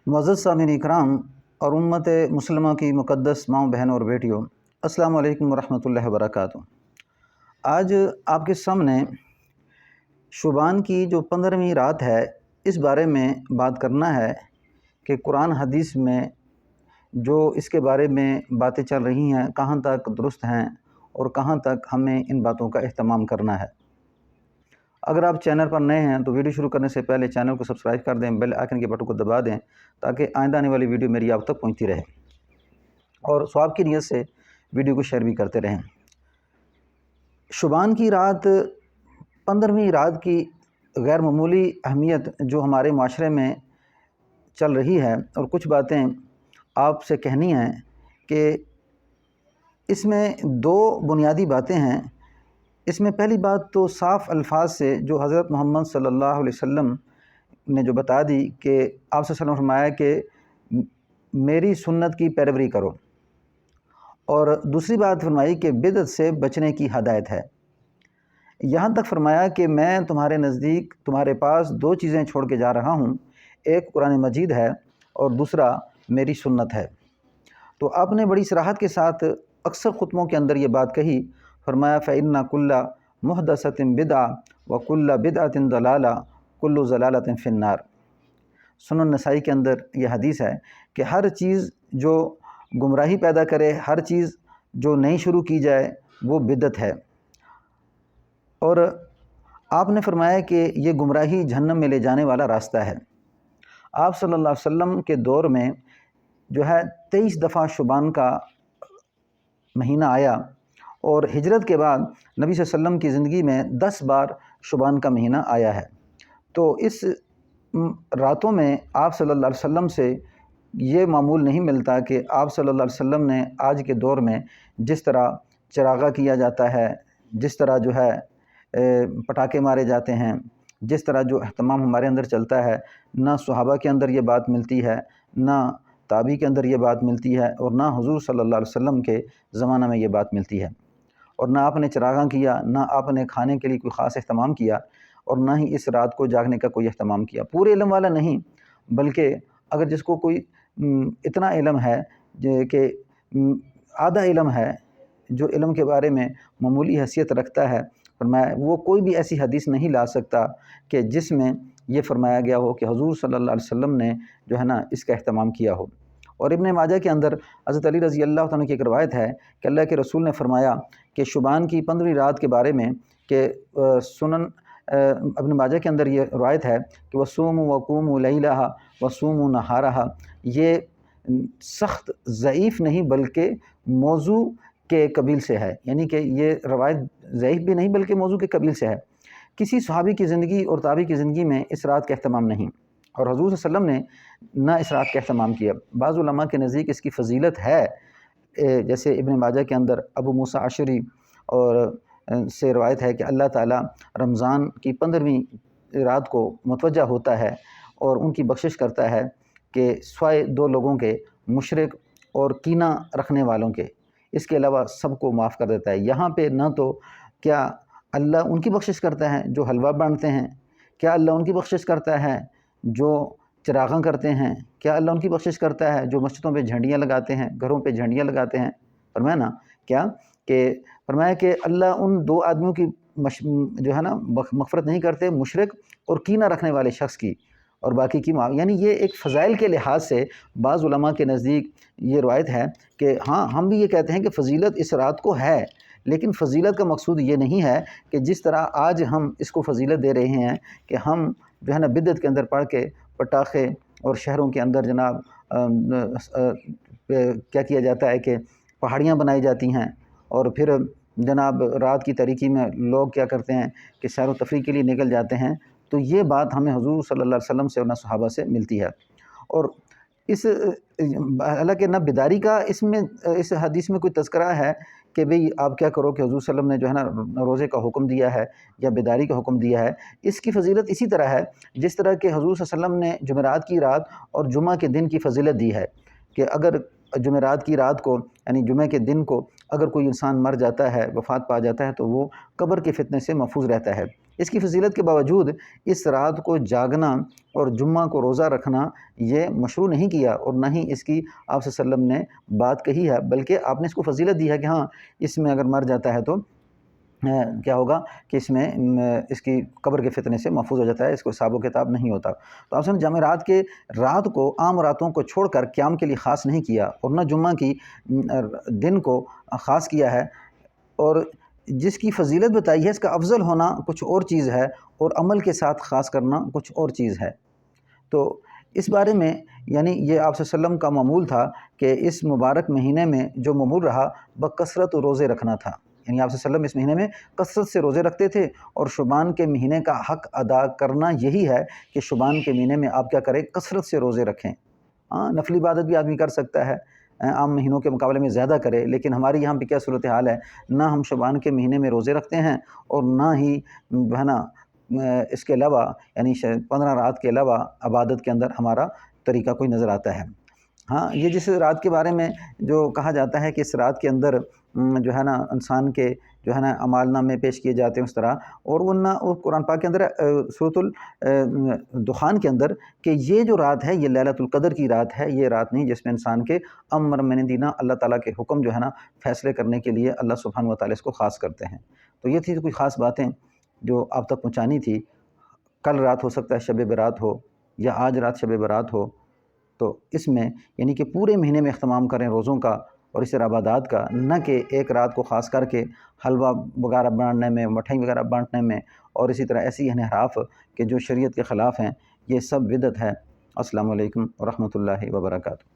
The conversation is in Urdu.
معزز سامعین اکرام اور امت مسلمہ کی مقدس ماؤں بہنوں اور بیٹیوں، السلام علیکم ورحمۃ اللہ وبرکاتہ۔ آج آپ کے سامنے شعبان کی جو 15ویں رات ہے اس بارے میں بات کرنا ہے کہ قرآن حدیث میں جو اس کے بارے میں باتیں چل رہی ہیں کہاں تک درست ہیں اور کہاں تک ہمیں ان باتوں کا اہتمام کرنا ہے۔ اگر آپ چینل پر نئے ہیں تو ویڈیو شروع کرنے سے پہلے چینل کو سبسکرائب کر دیں، بیل آئیکن کے بٹن کو دبا دیں تاکہ آئندہ آنے والی ویڈیو میری آپ تک پہنچتی رہے، اور ثواب کی نیت سے ویڈیو کو شیئر بھی کرتے رہیں۔ شعبان کی رات 15ویں رات کی غیر معمولی اہمیت جو ہمارے معاشرے میں چل رہی ہے، اور کچھ باتیں آپ سے کہنی ہیں کہ اس میں دو بنیادی باتیں ہیں۔ اس میں پہلی بات تو صاف الفاظ سے جو حضرت محمد صلی اللہ علیہ وسلم نے جو بتا دی کہ آپ صلی اللہ علیہ وسلم نے فرمایا کہ میری سنت کی پیروی کرو، اور دوسری بات فرمائی کہ بدعت سے بچنے کی ہدایت ہے۔ یہاں تک فرمایا کہ میں تمہارے نزدیک تمہارے پاس دو چیزیں چھوڑ کے جا رہا ہوں، ایک قرآن مجید ہے اور دوسرا میری سنت ہے۔ تو آپ نے بڑی صراحت کے ساتھ اکثر خطبوں کے اندر یہ بات کہی، فرمایا فَإِنَّ كُلَّ مُحْدَثَةٍ بِدْعَةٍ وَكُلَّ بِدْعَةٍ ضَلَالَةٍ كُلُّ ضَلَالَةٍ فِي النَّارِ۔ سنن نسائی کے اندر یہ حدیث ہے کہ ہر چیز جو گمراہی پیدا کرے، ہر چیز جو نئی شروع کی جائے وہ بدعت ہے، اور آپ نے فرمایا کہ یہ گمراہی جہنم میں لے جانے والا راستہ ہے۔ آپ صلی اللہ علیہ وسلم کے دور میں جو ہے 23 دفعہ شعبان کا مہینہ آیا، اور ہجرت کے بعد نبی صلی اللہ علیہ وسلم کی زندگی میں 10 بار شعبان کا مہینہ آیا ہے۔ تو اس راتوں میں آپ صلی اللہ علیہ وسلم سے یہ معمول نہیں ملتا کہ آپ صلی اللہ علیہ وسلم نے آج کے دور میں جس طرح چراغاں کیا جاتا ہے، جس طرح جو ہے پٹاخے مارے جاتے ہیں، جس طرح جو اہتمام ہمارے اندر چلتا ہے، نہ صحابہ کے اندر یہ بات ملتی ہے، نہ تابعی کے اندر یہ بات ملتی ہے، اور نہ حضور صلی اللہ علیہ وسلم کے زمانہ میں یہ بات ملتی ہے۔ اور نہ آپ نے چراغاں کیا، نہ آپ نے کھانے کے لیے کوئی خاص اہتمام کیا، اور نہ ہی اس رات کو جاگنے کا کوئی اہتمام کیا۔ پورے علم والا نہیں، بلکہ اگر جس کو کوئی اتنا علم ہے کہ آدھا علم ہے، جو علم کے بارے میں معمولی حیثیت رکھتا ہے، فرمایا وہ کوئی بھی ایسی حدیث نہیں لا سکتا کہ جس میں یہ فرمایا گیا ہو کہ حضور صلی اللہ علیہ وسلم نے جو ہے نا اس کا اہتمام کیا ہو۔ اور ابن ماجہ کے اندر حضرت علی رضی اللہ تعالیٰ کی ایک روایت ہے کہ اللہ کے رسول نے فرمایا کہ شعبان کی 15ویں رات کے بارے میں کہ سنن ابن ماجہ کے اندر یہ روایت ہے کہ وَصُومُوا وَقُومُوا لَيْلَهَا وَصُومُوا نَهَارَهَا، یہ سخت ضعیف نہیں بلکہ موضوع کے قبیل سے ہے، یعنی کہ یہ روایت ضعیف بھی نہیں بلکہ موضوع کے قبیل سے ہے۔ کسی صحابی کی زندگی اور تابعی کی زندگی میں اس رات کا اہتمام نہیں، اور حضور صلی اللہ علیہ وسلم نے نہ اس رات کا اہتمام کیا۔ بعض علماء کے نزدیک اس کی فضیلت ہے، جیسے ابن ماجہ کے اندر ابو موسیٰ عشری اور سے روایت ہے کہ اللہ تعالیٰ رمضان کی 15ویں رات کو متوجہ ہوتا ہے اور ان کی بخشش کرتا ہے کہ سوائے دو لوگوں کے، مشرک اور کینہ رکھنے والوں کے، اس کے علاوہ سب کو معاف کر دیتا ہے۔ یہاں پہ نہ تو کیا اللہ ان کی بخشش کرتا ہے جو حلوہ بانٹتے ہیں، کیا اللہ ان کی بخشش کرتا ہے جو چراغاں کرتے ہیں، کیا اللہ ان کی بخشش کرتا ہے جو مسجدوں پہ جھنڈیاں لگاتے ہیں، گھروں پہ جھنڈیاں لگاتے ہیں۔ فرمایا نا کیا کہ فرمایا کہ اللہ ان دو آدمیوں کی جو ہے نا مغفرت نہیں کرتے، مشرک اور کینہ رکھنے والے شخص کی، اور باقی کی معاف۔ یعنی یہ ایک فضائل کے لحاظ سے بعض علماء کے نزدیک یہ روایت ہے کہ ہاں ہم بھی یہ کہتے ہیں کہ فضیلت اس رات کو ہے، لیکن فضیلت کا مقصود یہ نہیں ہے کہ جس طرح آج ہم اس کو فضیلت دے رہے ہیں کہ ہم جو ہے نا بدعت کے اندر پڑھ کے پٹاخے، اور شہروں کے اندر جناب کیا کیا جاتا ہے کہ پہاڑیاں بنائی جاتی ہیں، اور پھر جناب رات کی تاریکی میں لوگ کیا کرتے ہیں کہ سیر و تفریح کے لیے نکل جاتے ہیں۔ تو یہ بات ہمیں حضور صلی اللہ علیہ وسلم سے اور نہ صحابہ سے ملتی ہے۔ اور اس حالانکہ نہ بیداری کا اس حدیث میں کوئی تذکرہ ہے کہ بھئی آپ کیا کرو کہ حضور صلی اللہ علیہ وسلم نے جو ہے نا روزے کا حکم دیا ہے یا بیداری کا حکم دیا ہے۔ اس کی فضیلت اسی طرح ہے جس طرح کہ حضور صلی اللہ علیہ وسلم نے جمعرات کی رات اور جمعہ کے دن کی فضیلت دی ہے کہ اگر جمعرات کی رات کو یعنی جمعہ کے دن کو اگر کوئی انسان مر جاتا ہے، وفات پا جاتا ہے، تو وہ قبر کے فتنے سے محفوظ رہتا ہے۔ اس کی فضیلت کے باوجود اس رات کو جاگنا اور جمعہ کو روزہ رکھنا یہ مشروع نہیں کیا، اور نہ ہی اس کی آپ صلی اللہ علیہ وسلم نے بات کہی ہے، بلکہ آپ نے اس کو فضیلت دی ہے کہ ہاں اس میں اگر مر جاتا ہے تو کیا ہوگا کہ اس میں اس کی قبر کے فتنے سے محفوظ ہو جاتا ہے، اس کو حساب و کتاب نہیں ہوتا۔ تو آپ نے جمعرات کے رات کو عام راتوں کو چھوڑ کر قیام کے لیے خاص نہیں کیا، اور نہ جمعہ کی دن کو خاص کیا ہے، اور جس کی فضیلت بتائی ہے اس کا افضل ہونا کچھ اور چیز ہے، اور عمل کے ساتھ خاص کرنا کچھ اور چیز ہے۔ تو اس بارے میں یعنی یہ آپ صلی اللہ علیہ وسلم کا معمول تھا کہ اس مبارک مہینے میں جو معمول رہا بکثرت روزے رکھنا تھا، یعنی آپ صلی اللہ علیہ وسلم اس مہینے میں کثرت سے روزے رکھتے تھے، اور شعبان کے مہینے کا حق ادا کرنا یہی ہے کہ شعبان کے مہینے میں آپ کیا کریں، کثرت سے روزے رکھیں۔ نفلی عبادت بھی آدمی کر سکتا ہے، عام مہینوں کے مقابلے میں زیادہ کرے، لیکن ہماری یہاں پہ کیا صورتحال ہے، نہ ہم شعبان کے مہینے میں روزے رکھتے ہیں، اور نہ ہی جو ہے نا اس کے علاوہ یعنی 15 رات کے علاوہ عبادت کے اندر ہمارا طریقہ کوئی نظر آتا ہے۔ ہاں یہ جس رات کے بارے میں جو کہا جاتا ہے کہ اس رات کے اندر جو ہے نا انسان کے جو ہے نا اعمال نامے پیش کیے جاتے ہیں اس طرح، اور وہ قرآن پاک کے اندر سورۃ الدخان کے اندر کہ یہ جو رات ہے یہ لیلۃ القدر کی رات ہے، یہ رات نہیں جس میں انسان کے امر من دینا اللہ تعالیٰ کے حکم جو ہے نا فیصلے کرنے کے لیے اللہ سبحانہ و تعالیٰ اس کو خاص کرتے ہیں۔ تو یہ تھی کوئی خاص باتیں جو آپ تک پہنچانی تھی۔ کل رات ہو سکتا ہے شب برات ہو، یا آج رات شب برات ہو، تو اس میں یعنی کہ پورے مہینے میں اہتمام کریں روزوں کا اور اس طرح عبادات کا، نہ کہ ایک رات کو خاص کر کے حلوہ وغیرہ بانٹنے میں، مٹھائی وغیرہ بانٹنے میں، اور اسی طرح ایسی انحراف کہ جو شریعت کے خلاف ہیں، یہ سب بدعت ہے۔ السلام علیکم ورحمۃ اللہ وبرکاتہ۔